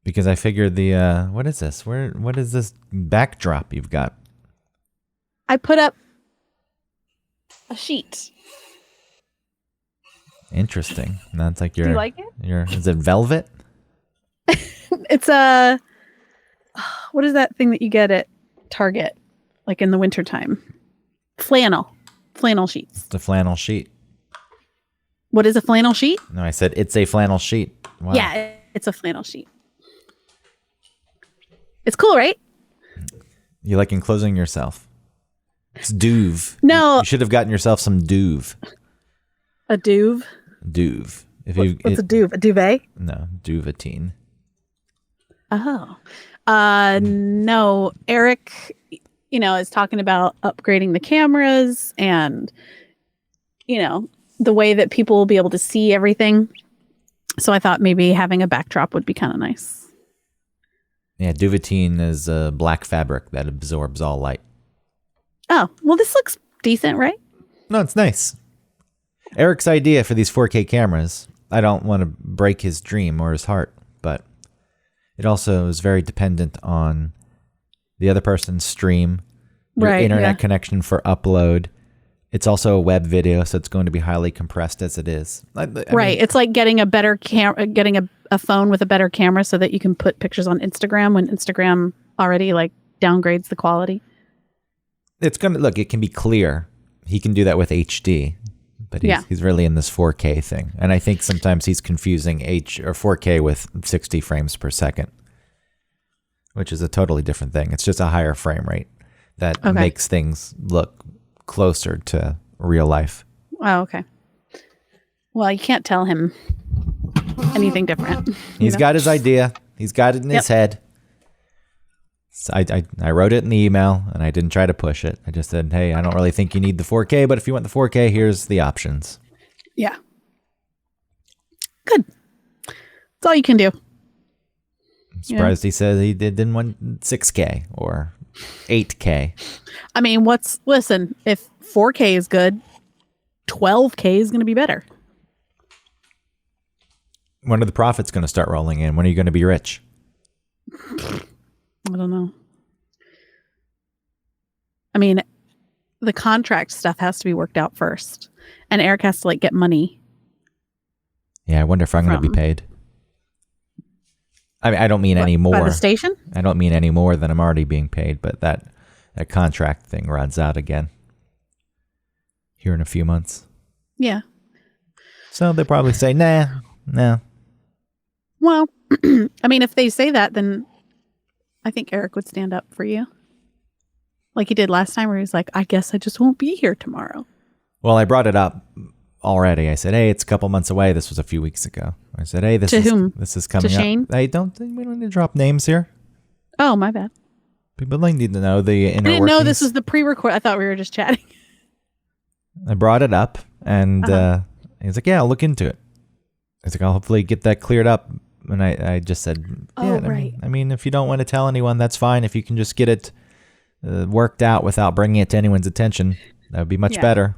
Because I figured the what is this? What is this backdrop you've got? I put up a sheet. Interesting. That's like your. Do you like it? Is it velvet? It's a what is that thing that you get at Target, like in the wintertime? Flannel sheets. It's a flannel sheet. What is a flannel sheet? No, I said it's a flannel sheet. Wow. Yeah, it's a flannel sheet. It's cool, right? You like enclosing yourself. It's duve. No. You should have gotten yourself some duve. A duve? Duve. What's a duve? A duvet? No, duvetine. Oh. No. Eric, is talking about upgrading the cameras and, the way that people will be able to see everything. So I thought maybe having a backdrop would be kind of nice. Yeah, duvetine is a black fabric that absorbs all light. Oh, well, this looks decent, right? No, it's nice. Eric's idea for these 4K cameras, I don't want to break his dream or his heart, but it also is very dependent on the other person's stream, your internet connection for upload. It's also a web video, so it's going to be highly compressed as it is. I mean, it's like getting a better getting a phone with a better camera so that you can put pictures on Instagram when Instagram already downgrades the quality. It's going to look, it can be clear. He can do that with HD, but he's really in this 4K thing. And I think sometimes he's confusing 4K with 60 frames per second, which is a totally different thing. It's just a higher frame rate that makes things look closer to real life. Oh, okay. Well, you can't tell him anything different. He's got his idea. He's got it in his head. So I wrote it in the email, and I didn't try to push it. I just said, hey, I don't really think you need the 4K, but if you want the 4K, here's the options. Yeah. Good. That's all you can do. I'm surprised he said he didn't want 6K or 8K. I mean, listen, if 4K is good, 12K is going to be better. When are the profits going to start rolling in? When are you going to be rich? I don't know. I mean, the contract stuff has to be worked out first. And Eric has to get money. Yeah, I wonder if I'm going to be paid. I mean, I don't mean any more. By the station? I don't mean any more than I'm already being paid, but that contract thing runs out again here in a few months. Yeah. So they probably say, nah. Well, I mean, if they say that, then I think Eric would stand up for you. Like he did last time where he was like, I guess I just won't be here tomorrow. Well, I brought it up already. I said, hey, it's a couple months away. This was a few weeks ago. I said, hey, this is coming to Shane? up. Hey, we don't need to drop names here. Oh, my bad. People need to know the inner I didn't workings. know this was the pre-record. I thought we were just chatting. I brought it up, and he's like, yeah, I'll look into it. He's like, I'll hopefully get that cleared up. And I just said, right. I mean, if you don't want to tell anyone, that's fine. If you can just get it worked out without bringing it to anyone's attention, that would be much better.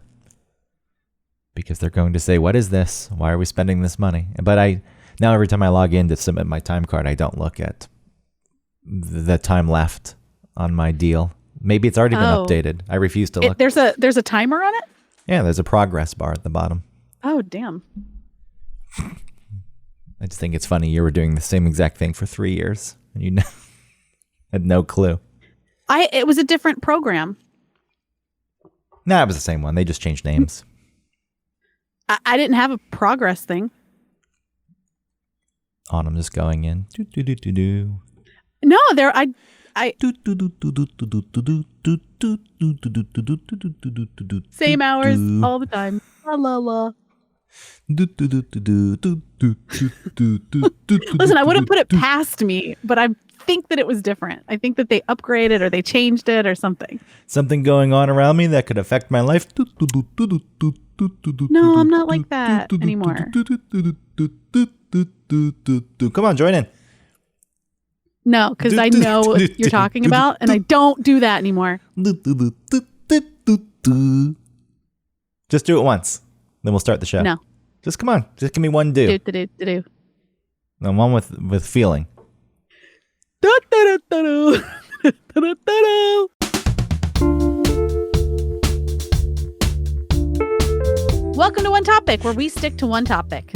Because they're going to say, what is this? Why are we spending this money? But now every time I log in to submit my time card, I don't look at the time left on my deal. Maybe it's already been updated. I refuse to look. There's a timer on it? Yeah, there's a progress bar at the bottom. Oh, damn. I just think it's funny. You were doing the same exact thing for 3 years. And you had no clue. It was a different program. No, it was the same one. They just changed names. I didn't have a progress thing. I'm just going in. No, I same hours all the time. La la la. Listen, I wouldn't put it past me, but I think that it was different. I think that they upgraded or they changed it or something. Something going on around me that could affect my life. No, I'm not like that anymore. Come on, join in. No, because I know what you're talking about, and I don't do that anymore. Just do it once. Then we'll start the show. No. Just come on. Just give me one do. Do. And one with feeling. Welcome to One Topic, where we stick to one topic.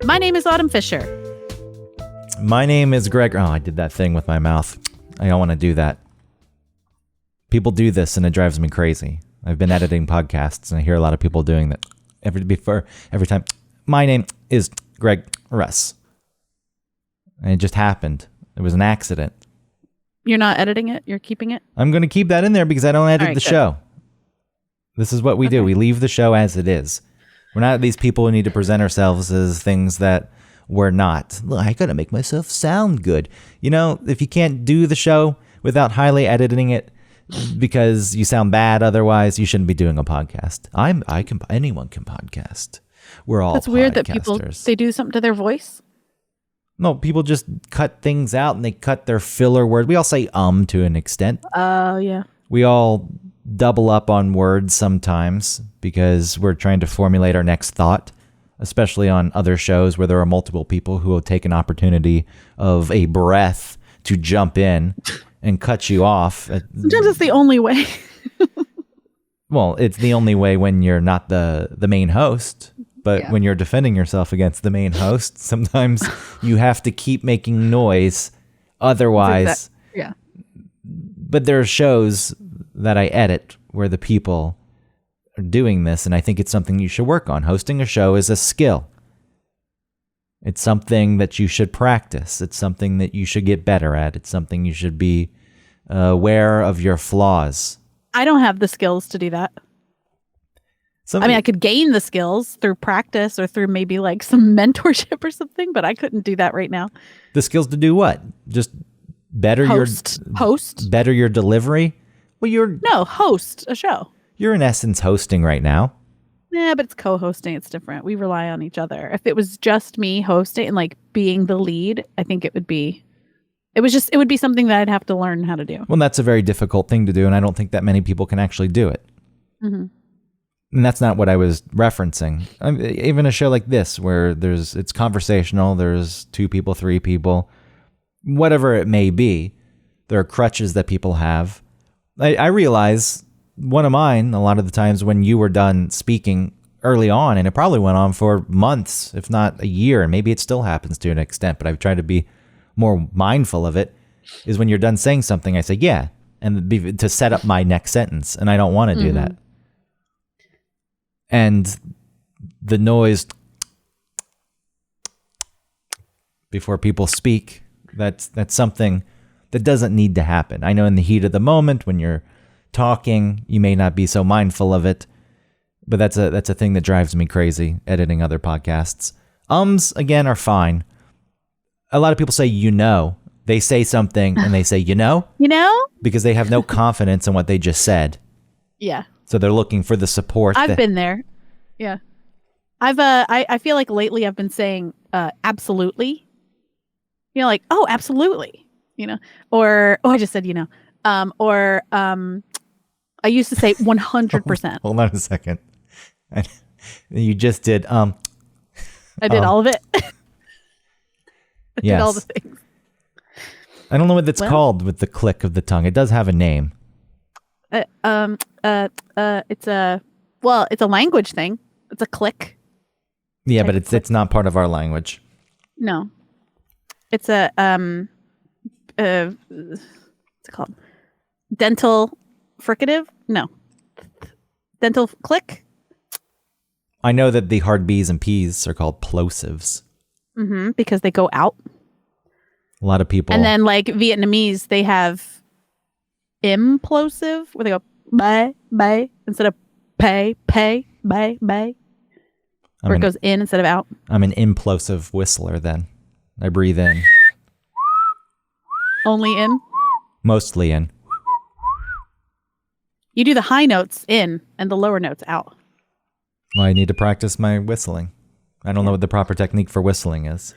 My name is Autumn Fisher. My name is Greg. Oh, I did that thing with my mouth. I don't want to do that. People do this and it drives me crazy. I've been editing podcasts and I hear a lot of people doing that every time. My name is Greg Russ. And it just happened. It was an accident. You're not editing it? You're keeping it? I'm going to keep that in there because I don't edit the good. show. This is what we do. We leave the show as it is. We're not these people who need to present ourselves as things that we're not. Look, I got to make myself sound good. You know, if you can't do the show without highly editing it because you sound bad otherwise, you shouldn't be doing a podcast. Anyone can podcast. We're all That's podcasters. weird that people, they do something to their voice. No, people just cut things out and they cut their filler word. We all say to an extent. Oh, yeah. We all double up on words sometimes because we're trying to formulate our next thought, especially on other shows where there are multiple people who will take an opportunity of a breath to jump in and cut you off. Sometimes it's the only way. Well, it's the only way when you're not the main host. But when you're defending yourself against the main host, sometimes you have to keep making noise. Otherwise, yeah. But there are shows that I edit where the people are doing this, and I think it's something you should work on. Hosting a show is a skill. It's something that you should practice. It's something that you should get better at. It's something you should be aware of your flaws. I don't have the skills to do that. I could gain the skills through practice or through maybe like some mentorship or something, but I couldn't do that right now. The skills to do what? Just better host better your delivery? Well, host a show. You're in essence hosting right now. Yeah, but it's co-hosting. It's different. We rely on each other. If it was just me hosting and like being the lead, I think it would be something that I'd have to learn how to do. Well, that's a very difficult thing to do, and I don't think that many people can actually do it. Mm-hmm. And that's not what I was referencing. Even a show like this, where it's conversational, there's 2 people, 3 people, whatever it may be, there are crutches that people have. I realize one of mine, a lot of the times when you were done speaking early on, and it probably went on for months, if not a year, and maybe it still happens to an extent, but I've tried to be more mindful of it, is when you're done saying something, I say, yeah, and to set up my next sentence, and I don't want to do that. And the noise before people speak, that's something that doesn't need to happen. I know in the heat of the moment when you're talking, you may not be so mindful of it, but that's a thing that drives me crazy editing other podcasts. Again, are fine. A lot of people say, they say something and they say, because they have no confidence in what they just said. Yeah. So they're looking for the support. I've been there. Yeah. I feel like lately I've been saying absolutely. Like, oh, absolutely. Or I just said, I used to say 100%. Hold on a second. You just did I did all of it. Yes. Did all the things. I don't know what that's called with the click of the tongue. It does have a name. It's a language thing. It's a click. Yeah, but it's not part of our language. No. It's a what's it called? Dental fricative? No. Dental click? I know that the hard B's and P's are called plosives. Mm-hmm, because they go out. A lot of people. And then like Vietnamese, they have implosive where they go bye, bye, instead of pay, bye, bye. Where it goes in instead of out. I'm an implosive whistler then. I breathe in. Only in? Mostly in. You do the high notes in and the lower notes out. Well, I need to practice my whistling. I don't know what the proper technique for whistling is.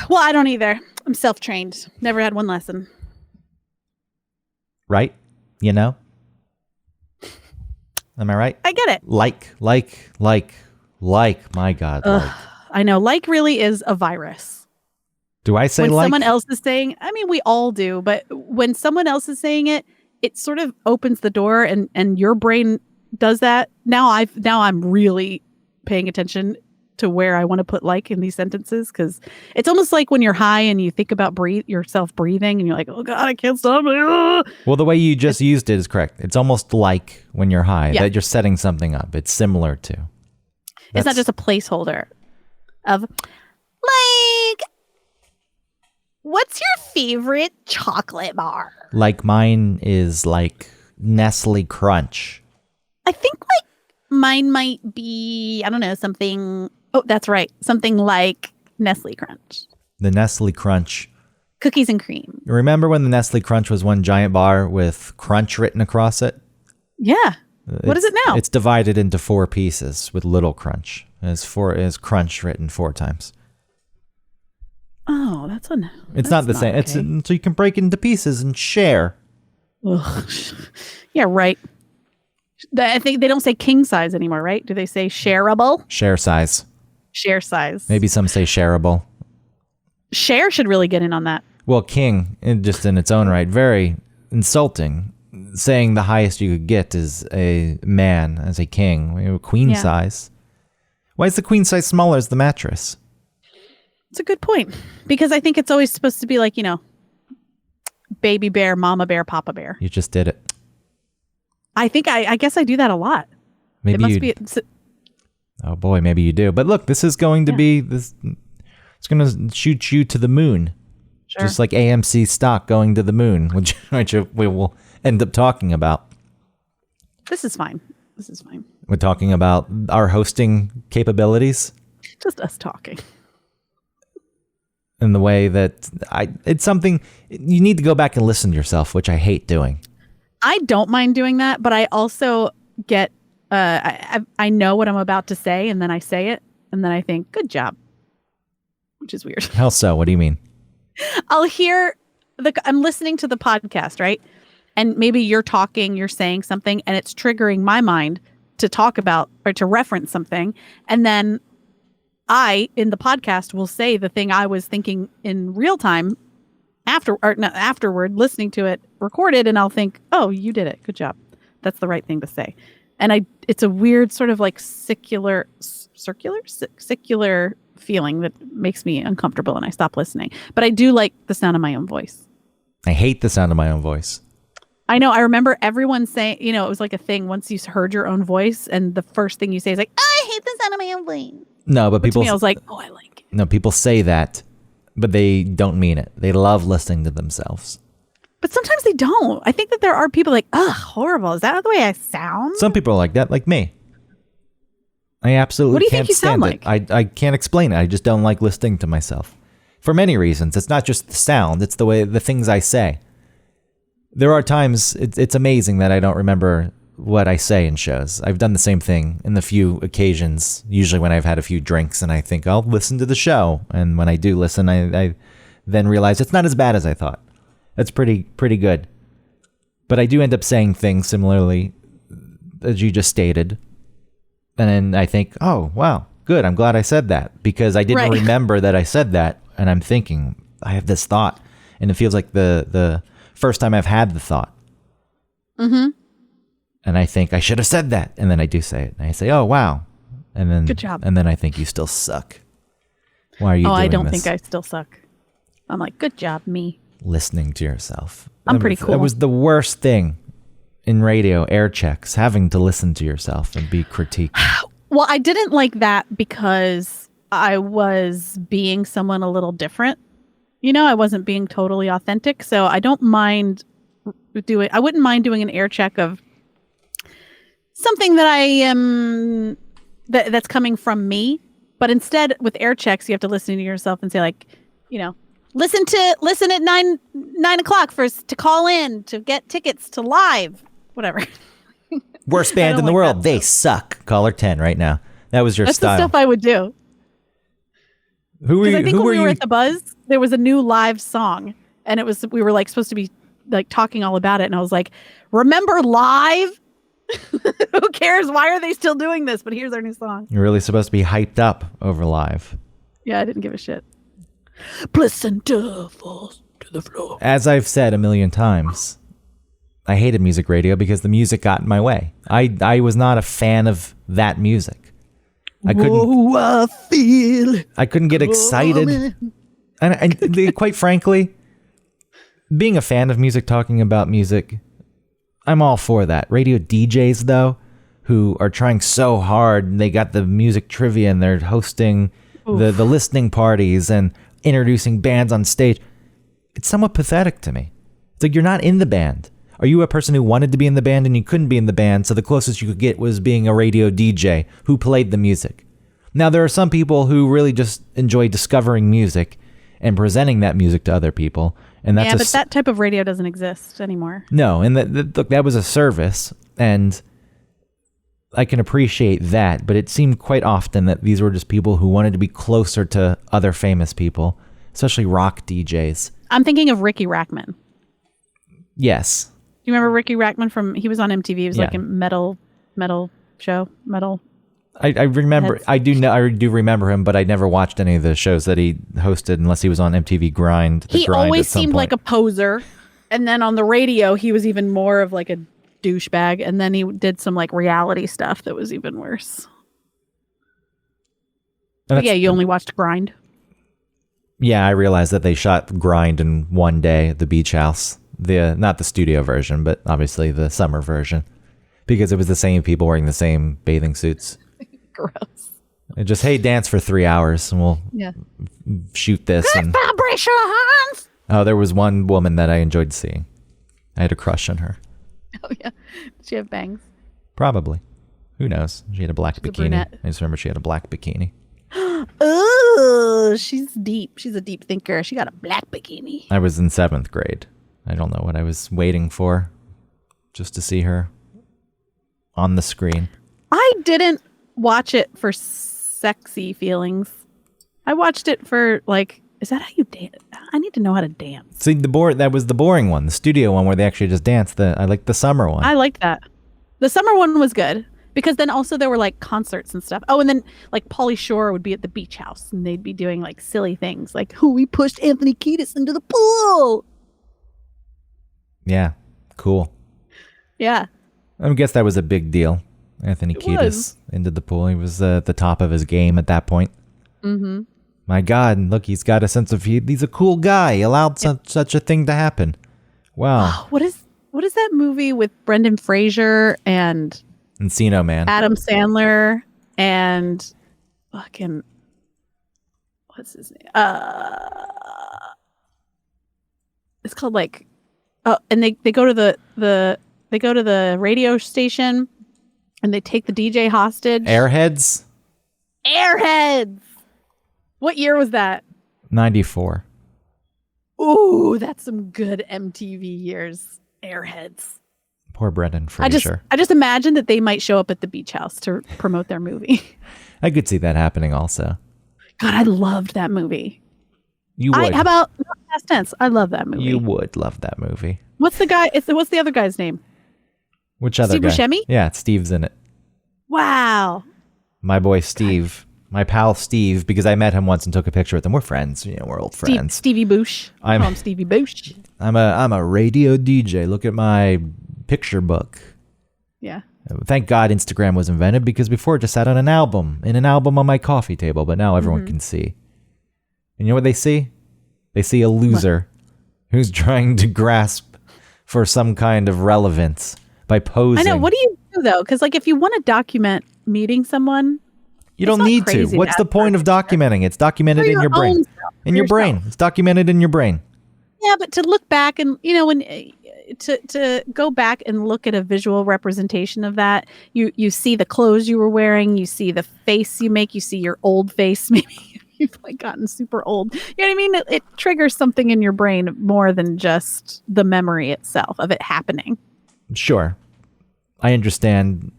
Well, I don't either. I'm self-trained. Never had one lesson. Right? Am I right? I get it. Like. My God. I know. Like really is a virus. Do I say when like? someone else is saying, I mean, we all do, but when someone else is saying it, it sort of opens the door and your brain does that. Now I'm really paying attention to where I want to put like in these sentences, because it's almost like when you're high and you think about yourself breathing and you're like, oh God, I can't stop. Well, the way you just used it is correct. It's almost like when you're high, that you're setting something up. It's similar to. It's not just a placeholder of like, what's your favorite chocolate bar? Like mine is like Nestle Crunch. I think like mine might be, I don't know, something. Oh, that's right. Something like Nestle Crunch. The Nestle Crunch. Cookies and cream. Remember when the Nestle Crunch was one giant bar with Crunch written across it? Yeah. What is it now? It's divided into 4 pieces with Little Crunch. It's Crunch written 4 times. Oh, it's not the same. Okay. So you can break it into pieces and share. Ugh. Yeah, right. I think they don't say king size anymore, right? Do they say shareable? Share size. Share size. Maybe some say shareable. Share should really get in on that. Well, king, just in its own right, very insulting. Saying the highest you could get is a man as a king, queen size. Why is the queen size smaller as the mattress? It's a good point, because I think it's always supposed to be like, baby bear, mama bear, papa bear. You just did it. I think I guess I do that a lot. Maybe oh boy, maybe you do. But look, this is going to be this. It's going to shoot you to the moon, just like AMC stock going to the moon, which we will end up talking about. This is fine. We're talking about our hosting capabilities. Just us talking. In the way that it's something you need to go back and listen to yourself, which I hate doing. I don't mind doing that, but I also get, I know what I'm about to say, and then I say it, and then I think, good job, which is weird. How so? What do you mean? I'll hear, I'm listening to the podcast, right? And maybe you're saying something, and it's triggering my mind to talk about or to reference something. And then I, in the podcast, will say the thing I was thinking in real time afterward, listening to it recorded, and I'll think, oh, you did it. Good job. That's the right thing to say. And it's a weird sort of like circular feeling that makes me uncomfortable, and I stop listening. But I do like the sound of my own voice. I hate the sound of my own voice. I know. I remember everyone saying, it was like a thing once you heard your own voice, and the first thing you say is like, oh, I hate the sound of my own voice. No, but people. To me, I was like, oh, I like it. No, people say that, but they don't mean it. They love listening to themselves. But sometimes they don't. I think that there are people like, ugh, horrible. Is that the way I sound? Some people are like that, like me. I absolutely what do you can't think you stand sound it. like? I can't explain it. I just don't like listening to myself. For many reasons. It's not just the sound. It's the things I say. There are times, it's amazing that I don't remember what I say in shows. I've done the same thing in the few occasions, usually when I've had a few drinks and I think I'll listen to the show. And when I do listen, I then realize it's not as bad as I thought. That's pretty good. But I do end up saying things similarly as you just stated. And then I think, oh, wow, good. I'm glad I said that, because I didn't remember that I said that. And I'm thinking, I have this thought. And it feels like the first time I've had the thought. Mm-hmm. And I think I should have said that. And then I do say it. And I say, oh, wow. And then, good job. And then I think you still suck. Why are you doing this? I don't think I still suck. I'm like, good job, me. Listening to yourself. I'm pretty cool. It was the worst thing in radio, air checks, having to listen to yourself and be critiqued. Well, I didn't like that because I was being someone a little different. I wasn't being totally authentic. So I don't mind I wouldn't mind doing an air check of something that I am, that's coming from me. But instead, with air checks, you have to listen to yourself and say, like, listen at 9 o'clock to call in to get tickets to live, whatever. Worst band in the world. They suck. Caller 10 right now. That was your That's style. That's the stuff I would do. Who were you? I think when we were at the Buzz, there was a new live song, and we were like supposed to be like talking all about it, and I was like, "Remember live? Who cares? Why are they still doing this? But here's our new song." You're really supposed to be hyped up over live. Yeah, I didn't give a shit. Placenta falls to the floor. As I've said a million times, I hated music radio because the music got in my way. I was not a fan of that music. I couldn't get excited. And quite frankly, being a fan of music, talking about music, I'm all for that. Radio DJs, though, who are trying so hard, and they got the music trivia and they're hosting the listening parties and introducing bands on stage. It's somewhat pathetic to me. It's like, you're not in the band. Are you a person who wanted to be in the band and you couldn't be in the band, so the closest you could get was being a radio DJ who played the music? Now, there are some people who really just enjoy discovering music and presenting that music to other people. And that's but that type of radio doesn't exist anymore. No, and look, that was a service, and I can appreciate that, but it seemed quite often that these were just people who wanted to be closer to other famous people, especially rock DJs. I'm thinking of Ricky Rackman. Yes. Do you remember Ricky Rackman he was on MTV. He was like a metal show, metal. I remember. I do remember him, but I never watched any of the shows that he hosted unless he was on MTV Grind. He always seemed like a poser, and then on the radio he was even more of like a douchebag, and then he did some like reality stuff that was even worse. But yeah, you only watched Grind. Yeah, I realized that they shot Grind in one day at the beach house. Not the studio version, but obviously the summer version, because it was the same people wearing the same bathing suits. Gross. And just, hey, dance for 3 hours and we'll shoot this. Good vibrations. Oh, there was one woman that I enjoyed seeing. I had a crush on her. Oh, yeah. Did she have bangs? Probably. Who knows? She had a black bikini. I just remember she had a black bikini. Oh, she's deep. She's a deep thinker. She got a black bikini. I was in 7th grade. I don't know what I was waiting for, just to see her on the screen. I didn't watch it for sexy feelings. I watched it for like, is that how you dance? I need to know how to dance. See, that was the boring one, the studio one where they actually just danced. I like the summer one. I liked that. The summer one was good because then also there were like concerts and stuff. Oh, and then like Pauly Shore would be at the beach house and they'd be doing like silly things like, we pushed Anthony Kiedis into the pool. Yeah, cool. Yeah. I guess that was a big deal. Anthony Kiedis into the pool. He was at the top of his game at that point. Mm-hmm. My God, look, he's got a sense of he's a cool guy. He allowed such a thing to happen. Wow. What is that movie with Brendan Fraser and Encino Man, Adam Sandler, and fucking what's his name? It's called like and they go to the radio station and they take the DJ hostage. Airheads. What year was that? 94. Ooh, that's some good MTV years. Airheads. Poor Brendan Fraser. I just imagine that they might show up at the beach house to promote their movie. I could see that happening also. God, I loved that movie. You would. How about past tense? I love that movie. You would love that movie. What's the other guy's name? Which other guy? Steve Buscemi? Yeah, Steve's in it. Wow. My boy Steve. My pal Steve, because I met him once and took a picture with him. We're friends. We're old friends. Stevie Boosh. I call him Stevie Boosh. I'm a radio DJ. Look at my picture book. Yeah. Thank God Instagram was invented, because before it just sat on an album on my coffee table, but now everyone can see. And you know what they see? They see a loser who's trying to grasp for some kind of relevance by posing. I know. What do you do though? Because like if you want to document meeting someone, you don't need to. What's the point of documenting? It's documented in your brain. In your brain. It's documented in your brain. Yeah, but to look back and when to go back and look at a visual representation of that, you see the clothes you were wearing, you see the face you make, you see your old face. Maybe you've like gotten super old. You know what I mean? It triggers something in your brain more than just the memory itself of it happening. Sure, I understand.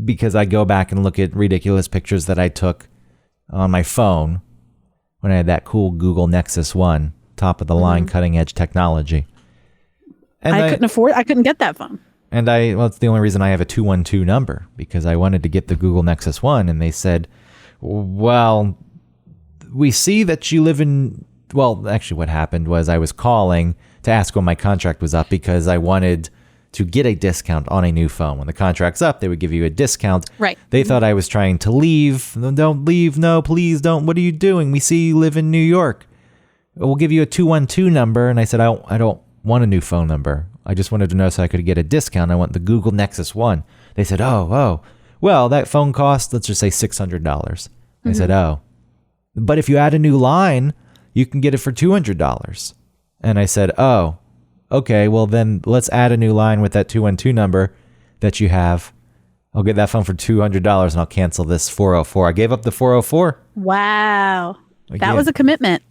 Because I go back and look at ridiculous pictures that I took on my phone when I had that cool Google Nexus 1, top of the line, cutting edge technology. And I couldn't get that phone. And it's the only reason I have a 212 number, because I wanted to get the Google Nexus 1 and they said, well, we see that you live in well, actually what happened was I was calling to ask when my contract was up because I wanted to get a discount on a new phone. When the contract's up, they would give you a discount. Right. They thought I was trying to leave. Don't leave. No, please don't. What are you doing? We see you live in New York. We'll give you a 212 number. And I said, I don't want a new phone number. I just wanted to know so I could get a discount. I want the Google Nexus 1. They said, oh, well, that phone cost, let's just say $600. I said, oh, but if you add a new line, you can get it for $200. And I said, oh, okay, well then let's add a new line with that 212 number that you have. I'll get that phone for $200 and I'll cancel this 404. I gave up the 404. Wow. Like, that was a commitment.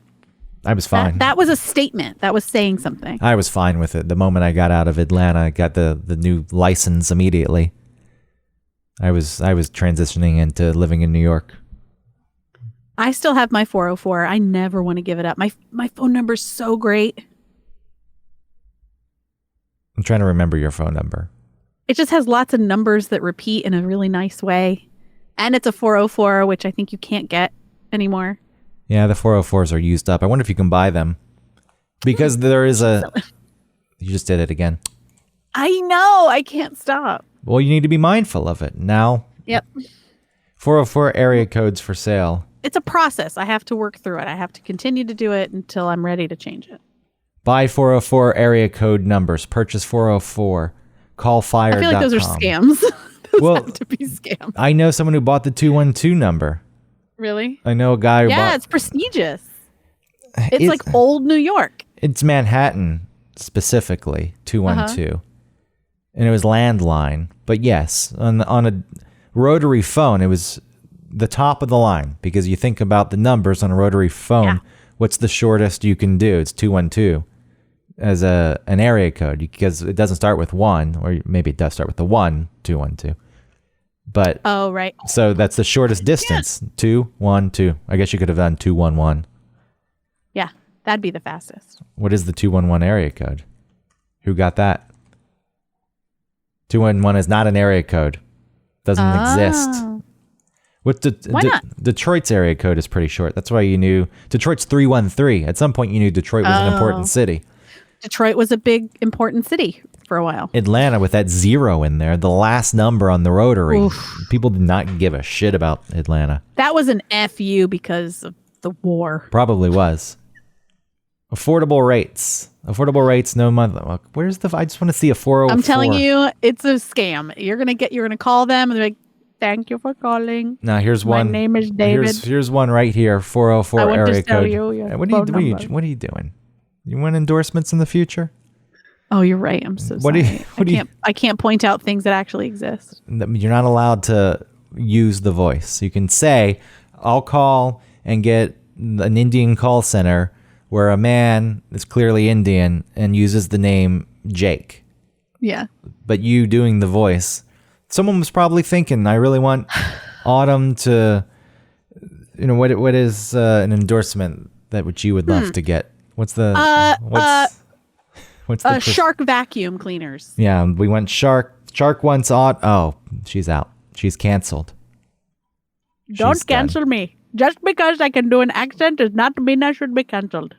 I was fine. That was a statement. That was saying something. I was fine with it. The moment I got out of Atlanta, I got the new license immediately. I was transitioning into living in New York. I still have my 404. I never want to give it up. My phone number's so great. I'm trying to remember your phone number. It just has lots of numbers that repeat in a really nice way. And it's a 404, which I think you can't get anymore. Yeah, the 404s are used up. I wonder if you can buy them. Because there is a... You just did it again. I know. I can't stop. Well, you need to be mindful of it. Now, Yep. 404 area codes for sale. It's a process. I have to work through it. I have to continue to do it until I'm ready to change it. Buy 404 area code numbers. Purchase 404. Call fire. I feel like those are scams. Those have to be scams. I know someone who bought the 212 number. Really? I know a guy who bought... Yeah, it's prestigious. It's like old New York. It's Manhattan, specifically, 212. And it was landline. But yes, on a rotary phone, it was the top of the line. Because you think about the numbers on a rotary phone, what's the shortest you can do? It's 212 as an area code. Because it doesn't start with 1, or maybe it does start with the 1, 212. But oh, right. So that's the shortest distance. 212. I guess you could have done 211. Yeah, that'd be the fastest. What is the 211 area code? Who got that? 211 is not an area code. Doesn't exist. What's Why not? Detroit's area code is pretty short. That's why you knew Detroit's 313. At some point, you knew Detroit was an important city. Detroit was a big, important city for a while. Atlanta, with that 0 in there, the last number on the rotary. Oof. People did not give a shit about Atlanta. That was an FU because of the war. Probably was. Affordable rates. Affordable rates, no month. Where's the... I just want to see a 404. I'm telling you, it's a scam. You're gonna call them and they're like, thank you for calling. Now here's one. My name is David. Here's one right here. 404 area code. I want to tell you your What are you doing? You want endorsements in the future? Oh, you're right. I'm so sorry. I can't point out things that actually exist. You're not allowed to use the voice. You can say, I'll call and get an Indian call center where a man is clearly Indian and uses the name Jake. Yeah. But you doing the voice, someone was probably thinking, I really want Autumn to, what is an endorsement that which you would love to get? What's the Shark vacuum cleaners? Yeah, we went Shark. Shark wants Oh, she's out. She's canceled. Don't cancel me. Just because I can do an accent does not mean I should be canceled.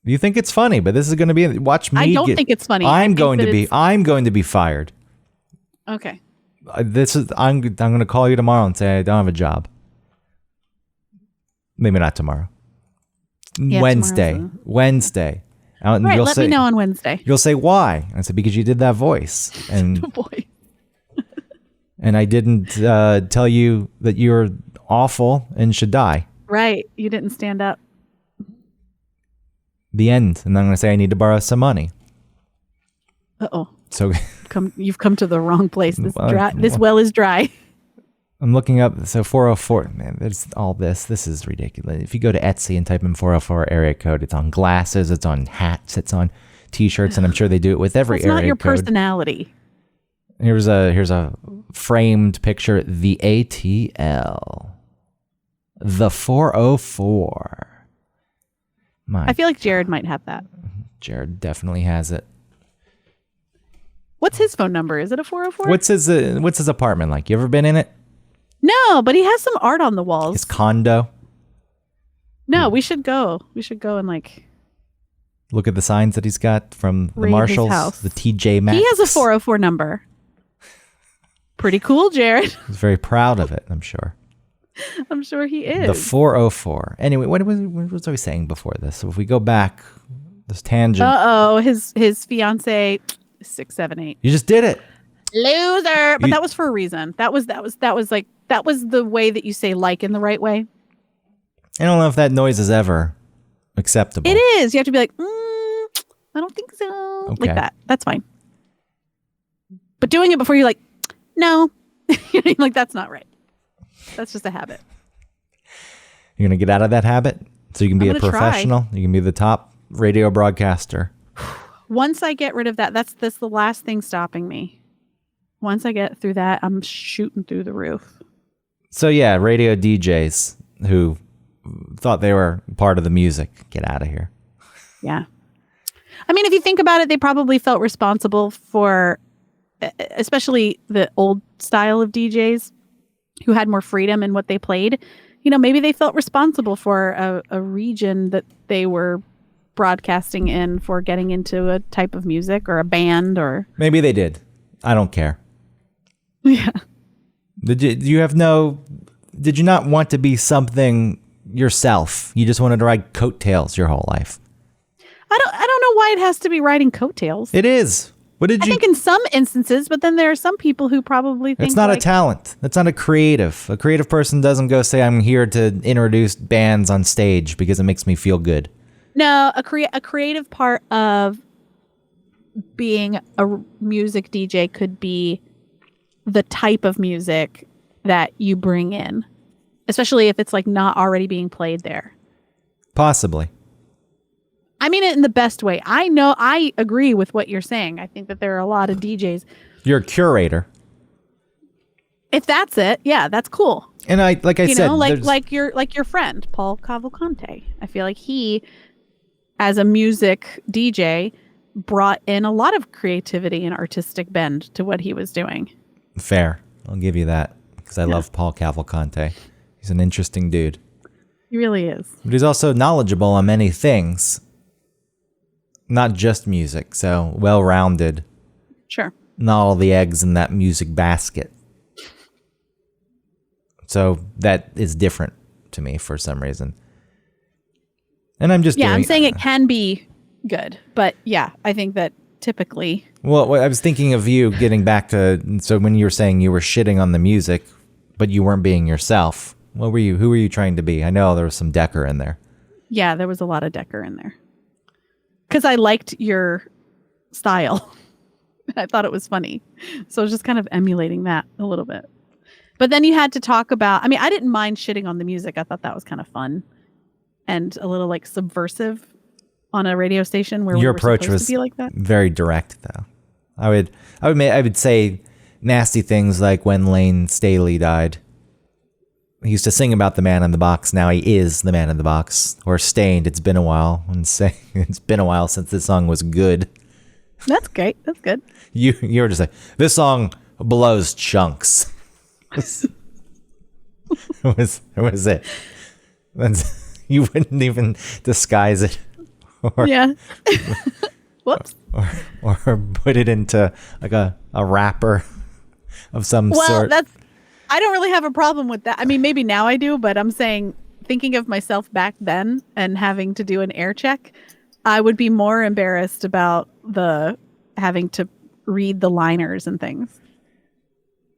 You think it's funny, but this is going to be... Watch me. I don't think it's funny. I'm going to be fired. Okay. I'm going to call you tomorrow and say I don't have a job. Maybe not tomorrow. Yeah, Wednesday. Right, let me know on Wednesday. You'll say, why? I said, because you did that voice. And boy. And I didn't tell you that you're awful and should die. Right. You didn't stand up. The end. And I'm going to say I need to borrow some money. Uh-oh. So you've come to the wrong place. This well is dry. I'm looking up. So 404. Man, there's all this. This is ridiculous. If you go to Etsy and type in 404 area code, it's on glasses, it's on hats, it's on T-shirts, and I'm sure they do it with every area code. It's not your personality. Here's a framed picture. The ATL. The 404. I feel like Jared might have that. Jared definitely has it. What's his phone number? Is it a 404? What's his apartment like? You ever been in it? No, but he has some art on the walls. His condo? No, we should go. We should go and like look at the signs that he's got from the raid his Marshalls, house. the TJ Maxx. He has a 404 number. Pretty cool, Jared. He's very proud of it, I'm sure. I'm sure he is. The 404. Anyway, what was I saying before this? So if we go back, this tangent. His fiance 678. You just did it. Loser. But that was for a reason. That was the way that you say like in the right way. I don't know if that noise is ever acceptable. It is. You have to be like, I don't think so. Okay. Like that. That's fine. But doing it before you're like, no. Like, that's not right. That's just a habit. You're going to get out of that habit so you can be a professional. Try. You can be the top radio broadcaster. Once I get rid of that, that's the last thing stopping me. Once I get through that, I'm shooting through the roof. So yeah, radio DJs who thought they were part of the music, get out of here. Yeah. I mean, if you think about it, they probably felt responsible for, especially the old style of DJs who had more freedom in what they played. You know, maybe they felt responsible for a region that they were broadcasting in for getting into a type of music or a band or... Maybe they did. I don't care. Yeah. Did you not want to be something yourself? You just wanted to ride coattails your whole life. I don't know why it has to be riding coattails. It is. I think in some instances, but then there are some people who probably think it's not a talent. That's not a creative. A creative person doesn't go say, I'm here to introduce bands on stage because it makes me feel good. No, a creative part of being a music DJ could be the type of music that you bring in, especially if it's like not already being played there. Possibly. I mean it in the best way. I agree with what you're saying. I think that there are a lot of DJs. You're a curator. If that's it, yeah, that's cool. And I said, like your friend Paul Cavalcante. I feel like he, as a music DJ, brought in a lot of creativity and artistic bend to what he was doing. Fair. I'll give you that because I love Paul Cavalcante. He's an interesting dude. He really is. But he's also knowledgeable on many things. Not just music, so well-rounded. Sure. Not all the eggs in that music basket. So that is different to me for some reason. And I'm just I'm saying it can be good, but yeah, I think that typically. Well, I was thinking of you getting back to, so when you were saying you were shitting on the music, but you weren't being yourself. Who were you trying to be? I know there was some Decker in there. Yeah, there was a lot of Decker in there. Because I liked your style. I thought it was funny. So I was just kind of emulating that a little bit. But then you had to talk about, I mean, I didn't mind shitting on the music. I thought that was kind of fun and a little like subversive on a radio station where your we were approach supposed was to be like that. Very direct, though. I would say nasty things like when Lane Staley died. He used to sing about the man in the box. Now he is the man in the box. Or Stained, it's been a while. And say it's been a while since this song was good. That's great. That's good. You were just like, this song blows chunks. It was it. You wouldn't even disguise it. Yeah. Whoops. Or put it into like a wrapper of some sort. Well, I don't really have a problem with that. I mean, maybe now I do, but I'm saying, thinking of myself back then and having to do an air check, I would be more embarrassed about having to read the liners and things.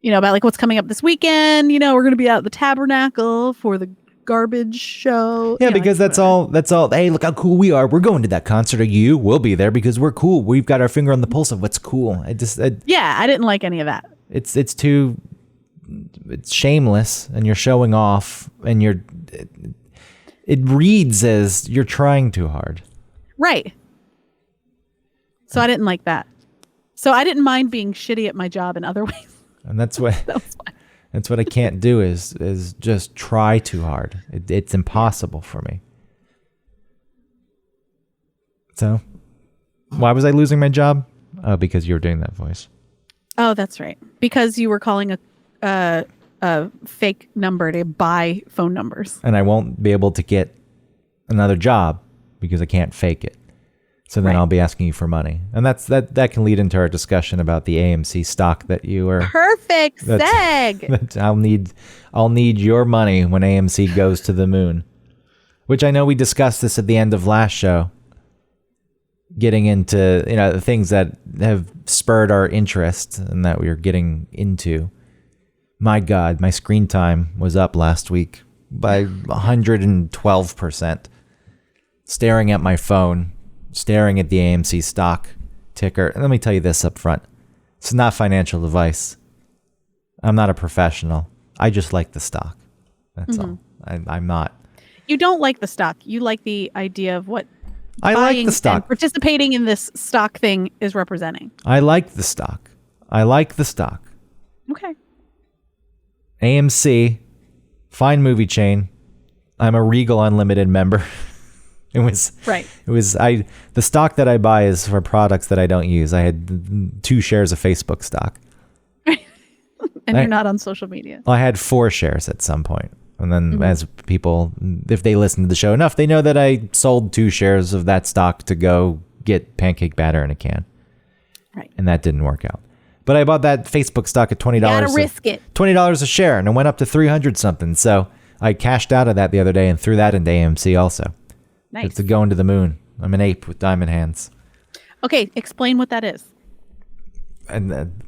You know, about like what's coming up this weekend. You know, we're going to be out at the Tabernacle for the Garbage show. Yeah, because that's all. Hey, look how cool we are. We're going to that concert. We'll be there because we're cool. We've got our finger on the pulse of what's cool. I didn't like any of that. It's shameless, and you're showing off, and it reads as you're trying too hard. Right. So I didn't like that. So I didn't mind being shitty at my job in other ways. And that's what that was fine. That's what I can't do is just try too hard. It's impossible for me. So, why was I losing my job? Oh, because you were doing that voice. Oh, that's right. Because you were calling a fake number to buy phone numbers. And I won't be able to get another job because I can't fake it. So then I'll be asking you for money. And that can lead into our discussion about the AMC stock that you are perfect seg. I'll need your money when AMC goes to the moon. Which I know we discussed this at the end of last show. Getting into, the things that have spurred our interest and that we are getting into. My God, my screen time was up last week by 112%. Staring at my phone, staring at the AMC stock ticker. And let me tell you this up front. It's not financial advice. I'm not a professional. I just like the stock. That's all. I'm not. You don't like the stock. You like the idea of what I like the stock. And participating in this stock thing is representing. I like the stock. Okay. AMC, fine movie chain. I'm a Regal Unlimited member. The stock that I buy is for products that I don't use. I had 2 shares of Facebook stock. And you're not on social media. I had 4 shares at some point. And then as people, if they listen to the show enough, they know that I sold 2 shares of that stock to go get pancake batter in a can. Right. And that didn't work out. But I bought that Facebook stock at $20. Gotta risk it. $20 a share, and it went up to 300 something. So I cashed out of that the other day and threw that into AMC also. Nice. It's going to the moon. I'm an ape with diamond hands. Okay, explain what that is. And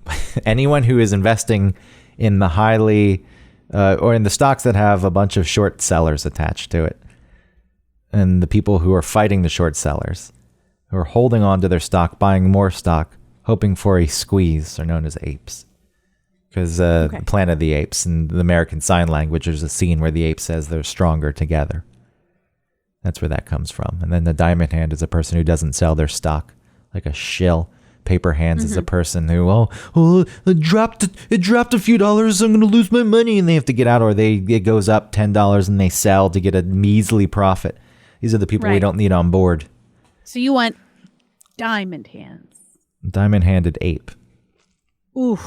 anyone who is investing in the highly or in the stocks that have a bunch of short sellers attached to it, and the people who are fighting the short sellers, who are holding on to their stock, buying more stock, hoping for a squeeze, are known as apes. Because Planet of the Apes and the American Sign Language, there's a scene where the ape says they're stronger together. That's where that comes from. And then the diamond hand is a person who doesn't sell their stock, like a shill. Paper hands is a person who, it dropped a few dollars, I'm going to lose my money, and they have to get out, or it goes up $10 and they sell to get a measly profit. These are the people we don't need on board. So you want diamond hands. Diamond-handed ape. Oof.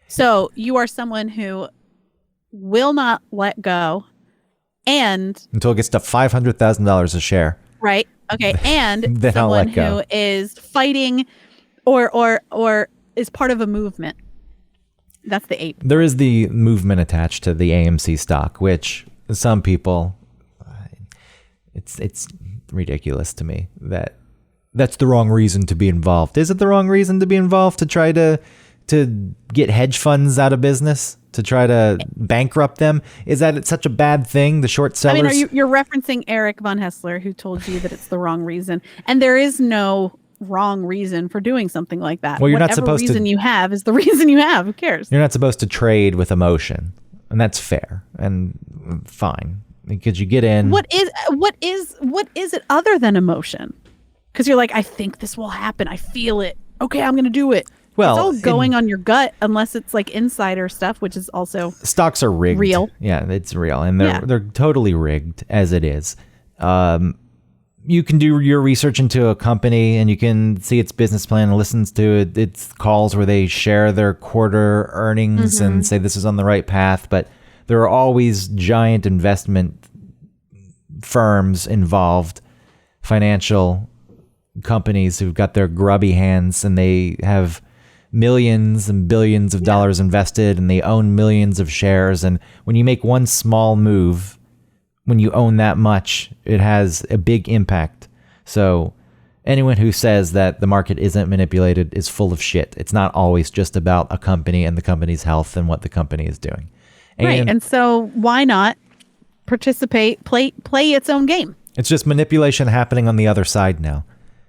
So you are someone who will not let go, and until it gets to $500,000 a share. Right. Okay. And then someone who is fighting or is part of a movement. That's the ape. There is the movement attached to the AMC stock, which some people, it's ridiculous to me that that's the wrong reason to be involved. Is it the wrong reason to be involved, to try to get hedge funds out of business, to try to bankrupt them? Is that it's such a bad thing, the short sellers? I mean, you're referencing Eric von Hessler, who told you that it's the wrong reason. And there is no wrong reason for doing something like that. Well, you're Whatever not supposed reason to, you have is the reason you have. Who cares? You're not supposed to trade with emotion. And that's fair and fine. Because you get in. What is it other than emotion? Because you're like, I think this will happen. I feel it. Okay, I'm going to do it. Well, it's all going on your gut, unless it's like insider stuff, which is also stocks are rigged. Real. Yeah, it's real, and they're totally rigged as it is. You can do your research into a company, and you can see its business plan and listen to its calls where they share their quarter earnings and say this is on the right path. But there are always giant investment firms involved, financial companies who've got their grubby hands, and they have millions and billions of dollars invested, and they own millions of shares. And when you make one small move, when you own that much, it has a big impact. So anyone who says that the market isn't manipulated is full of shit. It's not always just about a company and the company's health and what the company is doing. Right. And so why not participate, play its own game? It's just manipulation happening on the other side now.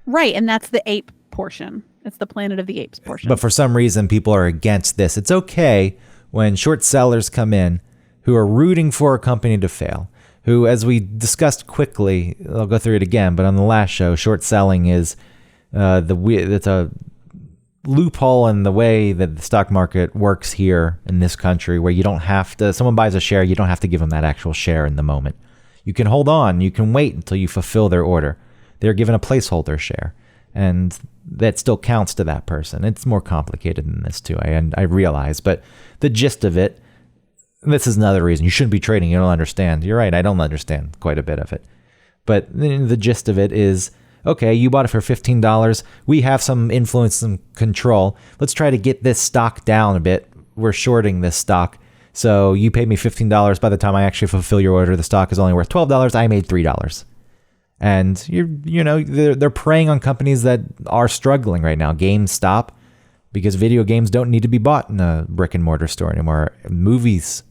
Right. And that's the ape portion. It's the Planet of the Apes portion. But for some reason, people are against this. It's okay when short sellers come in who are rooting for a company to fail, who, as we discussed quickly, I'll go through it again, but on the last show, short selling is it's a loophole in the way that the stock market works here in this country, where you don't have to, someone buys a share, you don't have to give them that actual share in the moment. You can hold on, you can wait until you fulfill their order. They're given a placeholder share, and that still counts to that person. It's more complicated than this too, I realize, but the gist of it, this is another reason you shouldn't be trading. You don't understand. You're right, I don't understand quite a bit of it. But the gist of it is, okay, you bought it for $15. We have some influence and control. Let's try to get this stock down a bit. We're shorting this stock. So you paid me $15. By the time I actually fulfill your order, the stock is only worth $12. I made $3. And they're preying on companies that are struggling right now. GameStop, because video games don't need to be bought in a brick and mortar store anymore. Movies,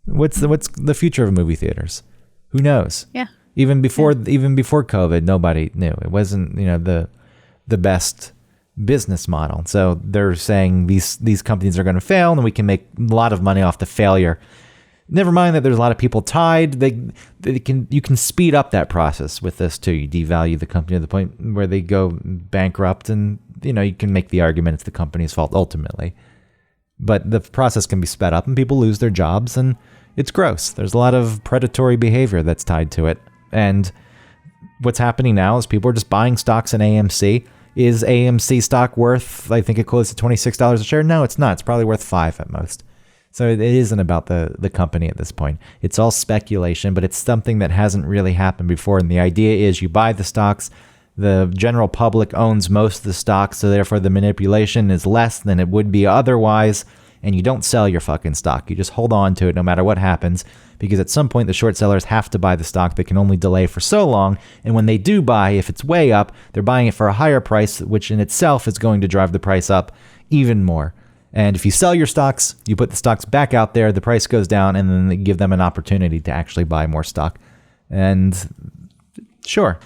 what's the future of movie theaters? Who knows? Yeah. Even before COVID, nobody knew. It wasn't the best business model. So they're saying these companies are going to fail, and we can make a lot of money off the failure. Never mind that there's a lot of people tied. You can speed up that process with this too. You devalue the company to the point where they go bankrupt, and you can make the argument it's the company's fault ultimately. But the process can be sped up, and people lose their jobs, and it's gross. There's a lot of predatory behavior that's tied to it. And what's happening now is people are just buying stocks in AMC. Is AMC stock worth, I think it closed at $26 a share? No, it's not. It's probably worth $5 at most. So it isn't about the company at this point. It's all speculation, but it's something that hasn't really happened before. And the idea is you buy the stocks, the general public owns most of the stocks, so therefore the manipulation is less than it would be otherwise. And you don't sell your fucking stock. You just hold on to it no matter what happens, because at some point the short sellers have to buy the stock. They can only delay for so long. And when they do buy, if it's way up, they're buying it for a higher price, which in itself is going to drive the price up even more. And if you sell your stocks, you put the stocks back out there, the price goes down, and then they give them an opportunity to actually buy more stock. And sure,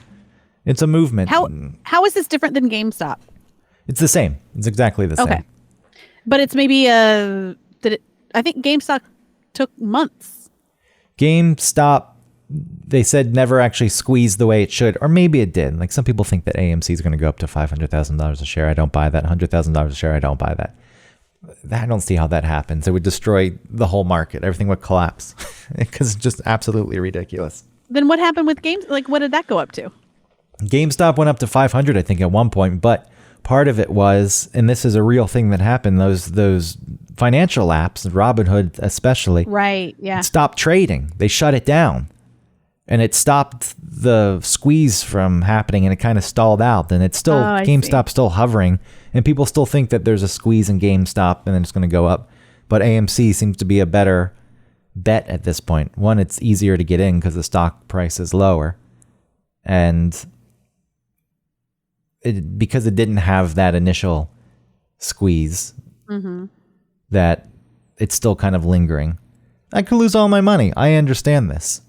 it's a movement. How is this different than GameStop? It's the same. It's exactly the same. Okay. But it's maybe I think GameStop took months. GameStop, they said never actually squeezed the way it should, or maybe it did. Like some people think that AMC is going to go up to $500,000 a share. I don't buy that. $100,000 a share. I don't buy that. I don't see how that happens. It would destroy the whole market. Everything would collapse because it's just absolutely ridiculous. Then what happened with games? Like, what did that go up to? GameStop went up to 500, I think, at one point, but part of it was, and this is a real thing that happened, those financial apps, Robinhood especially, right? Yeah, stopped trading. They shut it down, and it stopped the squeeze from happening, and it kind of stalled out. And it's still GameStop's still hovering, and people still think that there's a squeeze in GameStop, and then it's going to go up. But AMC seems to be a better bet at this point. One, it's easier to get in because the stock price is lower, and because it didn't have that initial squeeze, that it's still kind of lingering. I could lose all my money. I understand this.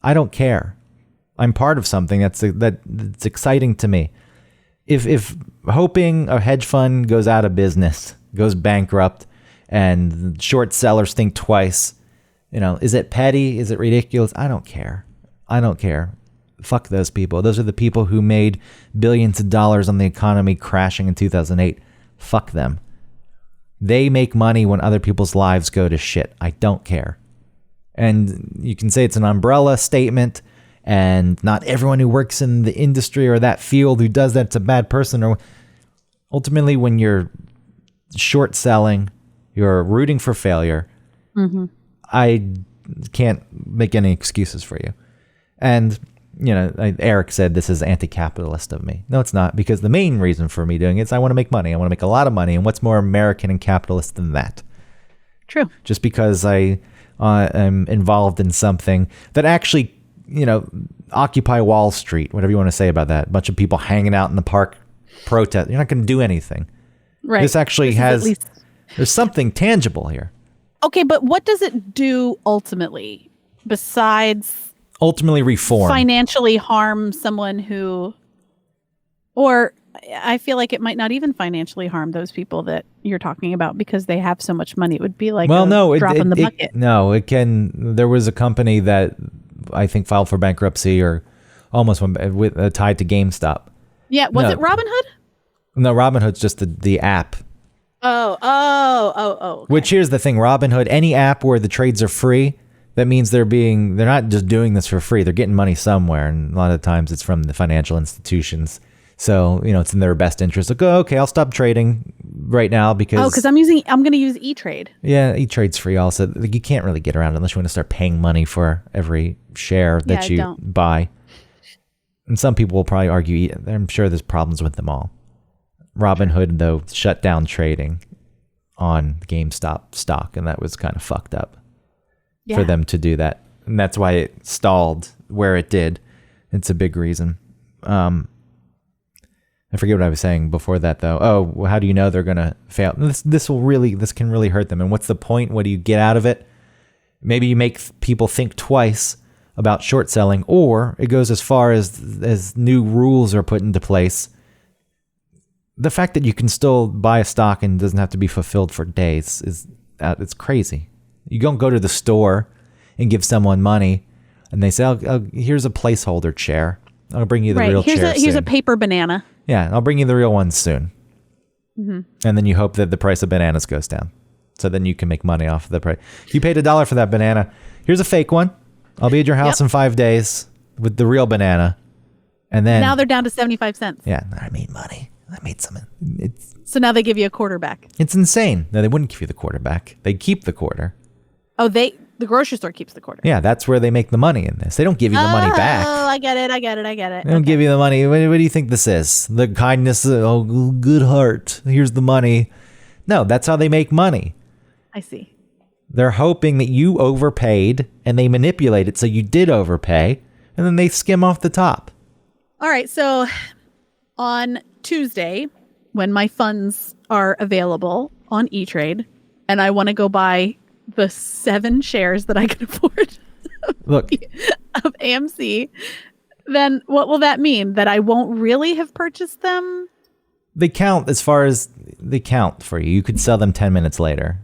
I don't care. I'm part of something that's exciting to me. If hoping a hedge fund goes out of business, goes bankrupt, and short sellers think twice, is it petty? Is it ridiculous? I don't care. Fuck those people. Those are the people who made billions of dollars on the economy crashing in 2008. Fuck them. They make money when other people's lives go to shit. I don't care. And you can say it's an umbrella statement, and not everyone who works in the industry or that field who does that's a bad person. Or ultimately, when you're short selling, you're rooting for failure. I can't make any excuses for you. And Eric said this is anti-capitalist of me. No, it's not, because the main reason for me doing it is I want to make money. I want to make a lot of money. And what's more American and capitalist than that? True. Just because I am involved in something that actually, Occupy Wall Street, whatever you want to say about that. A bunch of people hanging out in the park, protest. You're not going to do anything. Right. This actually there's something tangible here. Okay, but what does it do ultimately besides reform, financially harm someone who, or I feel like it might not even financially harm those people that you're talking about because they have so much money. It would be like drop in the bucket. It can. There was a company that I think filed for bankruptcy or almost went tied to GameStop. Yeah, was it Robinhood? No, Robinhood's just the app. Oh. Okay. Which here's the thing, Robinhood, any app where the trades are free, that means they're not just doing this for free. They're getting money somewhere, and a lot of times it's from the financial institutions. So, it's in their best interest. Like, okay, I'll stop trading right now because I'm going to use E-Trade. Yeah, E-Trade's free also. You can't really get around it unless you want to start paying money for every share that you buy. And some people will probably argue, I'm sure there's problems with them all. Robinhood, though, shut down trading on GameStop stock, and that was kind of fucked up for them to do that. And that's why it stalled where it did. It's a big reason. I forget what I was saying before that, though. Oh, well, how do you know they're going to fail? This can really hurt them. And what's the point? What do you get out of it? Maybe you make people think twice about short selling, or it goes as far as new rules are put into place. The fact that you can still buy a stock and it doesn't have to be fulfilled for days it's crazy. You don't go to the store and give someone money and they say, oh, here's a placeholder chair. I'll bring you the real chair Here's soon. a paper banana. Yeah, I'll bring you the real ones soon. Mm-hmm. And then you hope that the price of bananas goes down. So then you can make money off of the price. If you paid $1 for that banana, here's a fake one. I'll be at your house in 5 days with the real banana. And then now they're down to 75 cents. Yeah, I made money. I made some. So now they give you a quarter back. It's insane. No, they wouldn't give you the quarter back. They keep the quarter. Oh, the grocery store keeps the quarter. Yeah, that's where they make the money in this. They don't give you the money back. Oh, I get it. They don't give you the money. What do you think this is? The kindness, good heart. Here's the money. No, that's how they make money. I see. They're hoping that you overpaid and they manipulate it so you did overpay and then they skim off the top. All right, so on Tuesday, when my funds are available on E-Trade and I want to go buy the 7 shares that I can afford Look, of AMC, then what will that mean? That I won't really have purchased them? they count as far as they count for you. You could sell them 10 minutes later.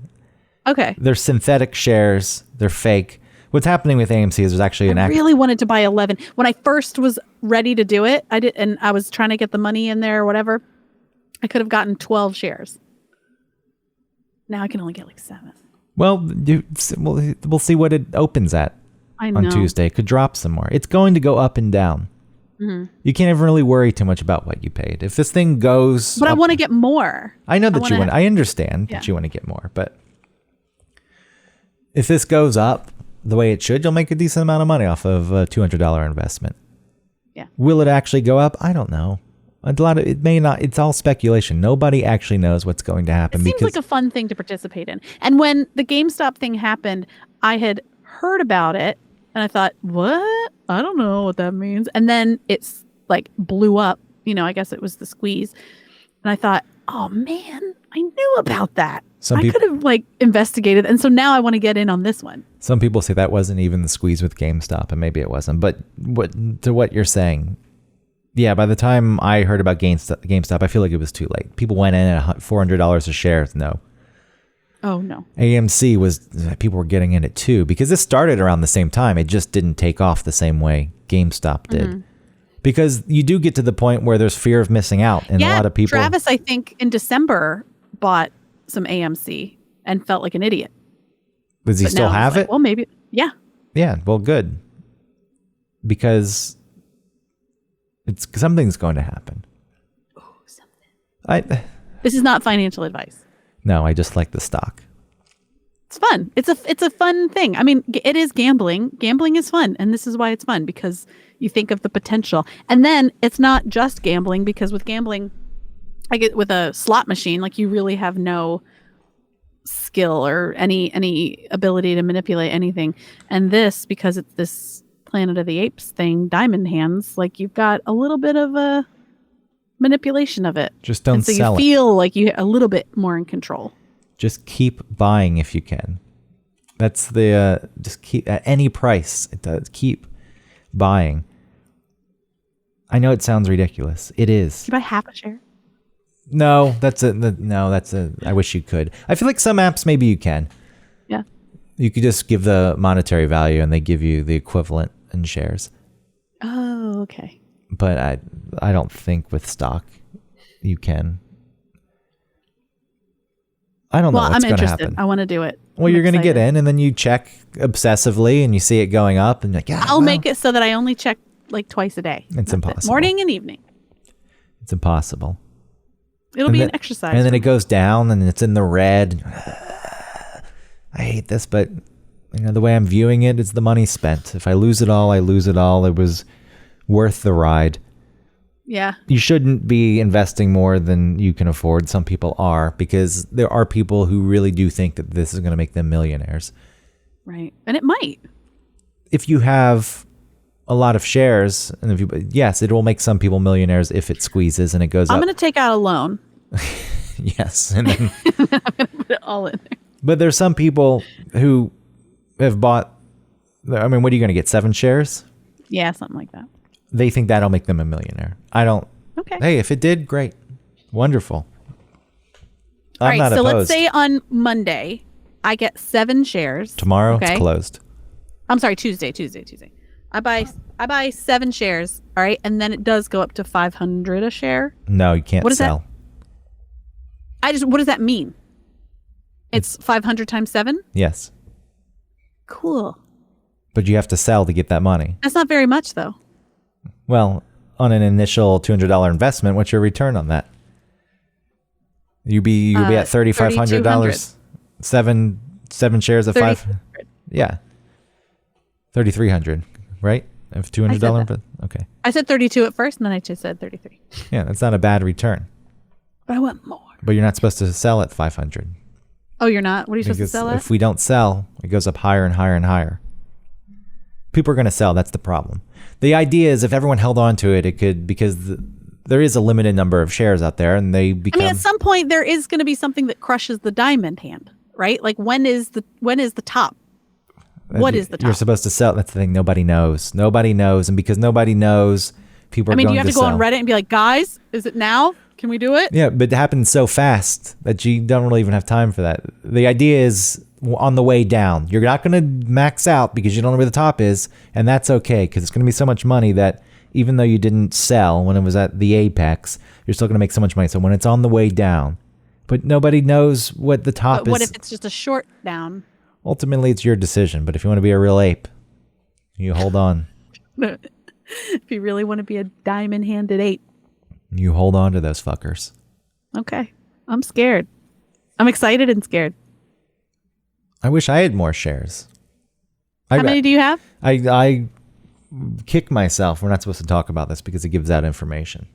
Okay. They're synthetic shares. They're fake. What's happening with AMC is there's actually I really wanted to buy 11. When I first was ready to do it, and I was trying to get the money in there or whatever, I could have gotten 12 shares. Now I can only get like 7. Well, we'll see what it opens at on Tuesday. It could drop some more. It's going to go up and down. Mm-hmm. You can't even really worry too much about what you paid. If this thing goes But I want to get more. I know that you want. I understand that you want to get more, but if this goes up the way it should, you'll make a decent amount of money off of a $200 investment. Yeah. Will it actually go up? I don't know. It may not. It's all speculation. Nobody actually knows what's going to happen. It seems like a fun thing to participate in. And when the GameStop thing happened, I had heard about it and I thought, what? I don't know what that means. And then it's like blew up. I guess it was the squeeze. And I thought, oh man, I knew about that. I could have investigated. And so now I want to get in on this one. Some people say that wasn't even the squeeze with GameStop, and maybe it wasn't. But what you're saying, yeah, by the time I heard about GameStop, I feel like it was too late. People went in at $400 a share. No. Oh, no. AMC people were getting in it too, because this started around the same time. It just didn't take off the same way GameStop did. Mm-hmm. Because you do get to the point where there's fear of missing out. And a lot of people. Travis, I think, in December bought some AMC and felt like an idiot. Does he still have it? Well, maybe. Yeah. Yeah. Well, good. Because something's going to happen. Oh, something. This is not financial advice. No, I just like the stock. It's fun. It's a fun thing. I mean, it is gambling. Gambling is fun. And this is why it's fun, because you think of the potential. And then it's not just gambling, because with gambling, with a slot machine, you really have no skill or any ability to manipulate anything. And this, because it's this Planet of the Apes thing, Diamond Hands, you've got a little bit of a manipulation of it. Just don't sell it. So you feel like you're a little bit more in control. Just keep buying if you can. That's the just keep at any price. It does keep buying. I know it sounds ridiculous. It is. Can you buy half a share? No, I wish you could. I feel like some apps maybe you can. Yeah. You could just give the monetary value and they give you the equivalent in shares. Oh, okay. But I don't think with stock you can. I don't know what's going to happen. I want to do it. Well, you're going to get in and then you check obsessively and you see it going up and you're like, yeah. I'll make it so that I only check twice a day. It's impossible. Morning and evening. It's impossible. It'll be an exercise. And then it goes down and it's in the red. I hate this, but the way I'm viewing it is the money spent. If I lose it all, I lose it all. It was worth the ride. Yeah. You shouldn't be investing more than you can afford. Some people are, because there are people who really do think that this is going to make them millionaires. Right. And it might. If you have a lot of shares, and if you, yes, it will make some people millionaires if it squeezes and it goes up. I'm going to take out a loan. Yes. And then, I'm going to put it all in there. but there's some people who have bought, I mean, what are you going to get? 7 shares? Yeah, something like that. They think that'll make them a millionaire. I don't. Okay. Hey, if it did, great. Wonderful. All I'm right, not so opposed. let's say on Monday, I get 7 shares. Tomorrow okay? it's closed. I'm sorry, Tuesday. I buy 7 shares, all right? And then it does go up to 500 a share. No, you can't What is sell. What does that mean? It's 500 times 7? Yes. Cool. But you have to sell to get that money. That's not very much though. Well, on an initial $200 investment, what's your return on that? You'll be at $3,500. Seven shares of 5. Yeah. 3,300, right? Of $200. Okay. I said 32 at first, and then I just said 33. Yeah, that's not a bad return. But I want more. But you're not supposed to sell at 500. Oh, you're not? What are you supposed to Because sell at? if we don't sell, it goes up higher and higher and higher. People are going to sell. That's the problem. The idea is if everyone held on to it, it could, because there is a limited number of shares out there, and they become. I mean, at some point there is going to be something that crushes the diamond hand, right? Like when is the top? What is the top? You're supposed to sell. That's the thing. Nobody knows. Nobody knows, and because nobody knows, people are going to sell. Do you have to go on Reddit and be like, guys, is it now? Can we do it? Yeah, but it happens so fast that you don't really even have time for that. The idea is on the way down. You're not going to max out because you don't know where the top is, and that's okay because it's going to be so much money that even though you didn't sell when it was at the apex, you're still going to make so much money. So when it's on the way down, but nobody knows what the top is. What if it's just a short down? Ultimately, it's your decision. But if you want to be a real ape, you hold on. If you really want to be a diamond-handed ape. You hold on to those fuckers. Okay. I'm scared. I'm excited and scared. I wish I had more shares. How many do you have? I kick myself. We're not supposed to talk about this because it gives out information.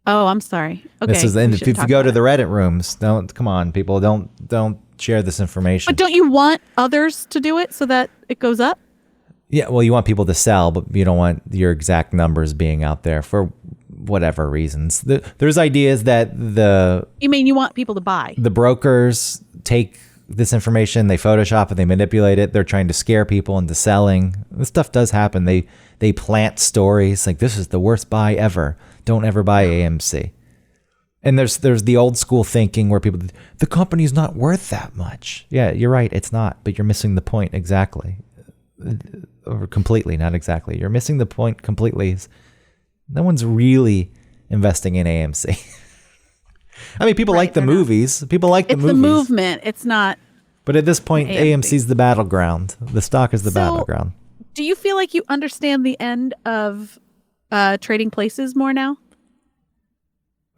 Oh, I'm sorry. Okay. This is, and if you go to the Reddit rooms, come on, people, don't share this information. But don't you want others to do it so that it goes up? Yeah, well, you want people to sell, but you don't want your exact numbers being out there for whatever reasons. There's ideas that You mean you want people to buy? The brokers take this information, they Photoshop it, they manipulate it. They're trying to scare people into selling. This stuff does happen. They plant stories like this is the worst buy ever. Don't ever buy AMC. And there's the old school thinking where people, the company's not worth that much. Yeah, you're right. It's not, but you're missing the point exactly. Or completely, not exactly. You're missing the point completely. No one's really investing in AMC. I mean, people like the movies. People like the movies. It's the movement. It's not. But at this point, AMC's the battleground. The stock is the battleground. Do you feel like you understand the end of Trading Places more now?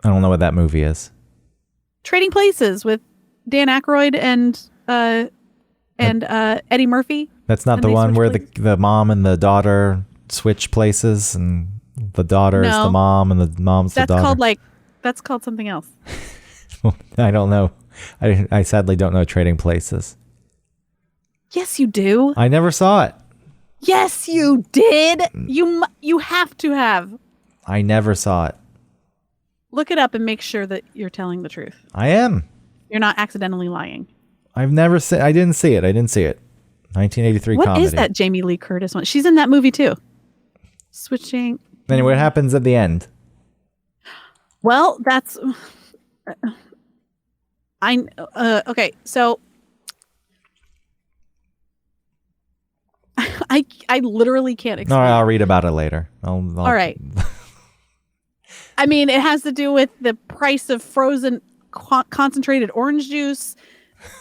I don't know what that movie is. Trading Places with Dan Aykroyd and Eddie Murphy. That's not the one where the mom and the daughter switch places, and the daughter is the mom and the mom's the daughter. That's called something else. I don't know. I sadly don't know Trading Places. Yes, you do. I never saw it. Yes, you did. You have to have. I never saw it. Look it up and make sure that you're telling the truth. I am. You're not accidentally lying. I've never seen. I didn't see it. 1983 comedy. What is that Jamie Lee Curtis one? She's in that movie too. Switching. Anyway, what happens at the end? Well, that's. Okay, so I literally can't explain. No, I'll read about it later. All right. I mean, it has to do with the price of frozen concentrated orange juice.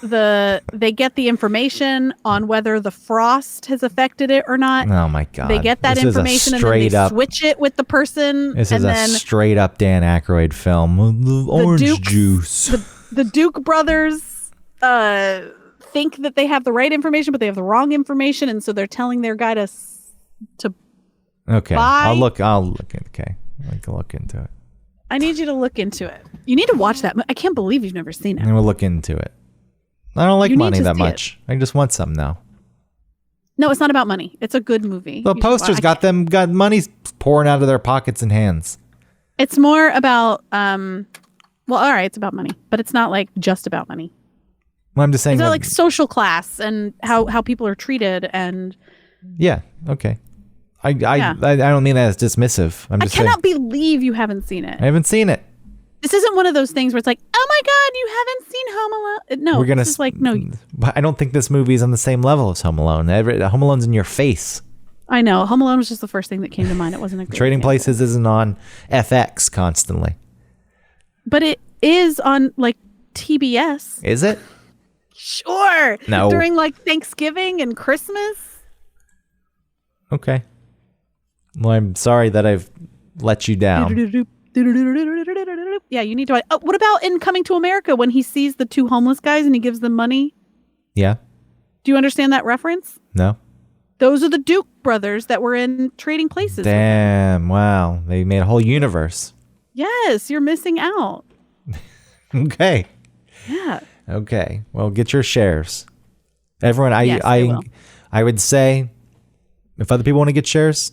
They get the information on whether the frost has affected it or not. Oh my god! They get that information and then they switch it with the person. This is a straight up Dan Aykroyd film. The orange juice. The Duke brothers think that they have the right information, but they have the wrong information, and so they're telling their guy to Okay. Bye. I'll look. Okay. I can look into it. I need you to look into it. You need to watch that. I can't believe you've never seen it. And we'll look into it. I don't like You need money to that see it. much. I just want some now. No, it's not about money. It's a good movie. The You should posters watch- got money pouring out of their pockets and hands. It's more about well, all right, it's about money, but it's not like just about money. Well, I'm just saying It's about that, like social class and how people are treated, and yeah, okay. I Yeah. don't mean that as dismissive. I'm I just saying cannot believe you haven't seen it. I haven't seen it. This isn't one of those things where it's like, oh my god, you haven't seen Home Alone. No, We're gonna this is like no. But I don't think this movie is on the same level as Home Alone. Home Alone's in your face. I know Home Alone was just the first thing that came to mind. It wasn't a great Trading example. Places isn't on FX constantly. But it is on like TBS. Is it? Sure. No. During like Thanksgiving and Christmas. Okay. Well, I'm sorry that I've let you down. Yeah, you need to. Oh, what about in Coming to America when he sees the two homeless guys and he gives them money? Yeah? Do you understand that reference? No? Those are the Duke brothers that were in Trading Places. Damn. Wow. They made a whole universe. Yes, you're missing out. Okay. Yeah. Okay. Well, get your shares. Everyone, Yes, they will. I would say if other people want to get shares,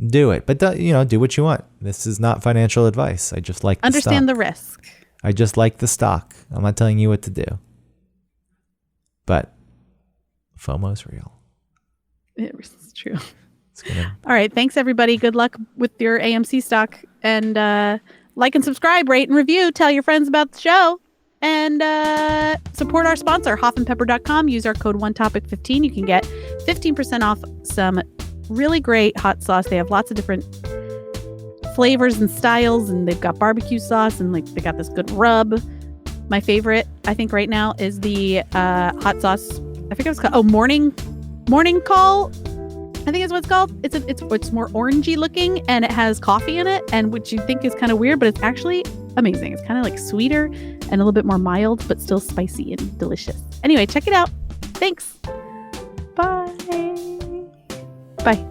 do it. But do what you want. This is not financial advice. I just like the Understand stock. the risk. I just like the stock. I'm not telling you what to do. But FOMO's real. It's true. It's gonna All right. Thanks, everybody. Good luck with your AMC stock. And like and subscribe, rate and review. Tell your friends about the show. And support our sponsor, hoffandpepper.com. Use our code ONETOPIC15. You can get 15% off some really great hot sauce. They have lots of different flavors and styles. And they've got barbecue sauce. And like they got this good rub. My favorite, I think, right now is the hot sauce. I forget what it's called. Oh, morning call. I think is what it's called. It's more orangey looking and it has coffee in it, and which you think is kind of weird, but it's actually amazing. It's kind of like sweeter and a little bit more mild, but still spicy and delicious. Anyway, check it out. Thanks. Bye. Bye.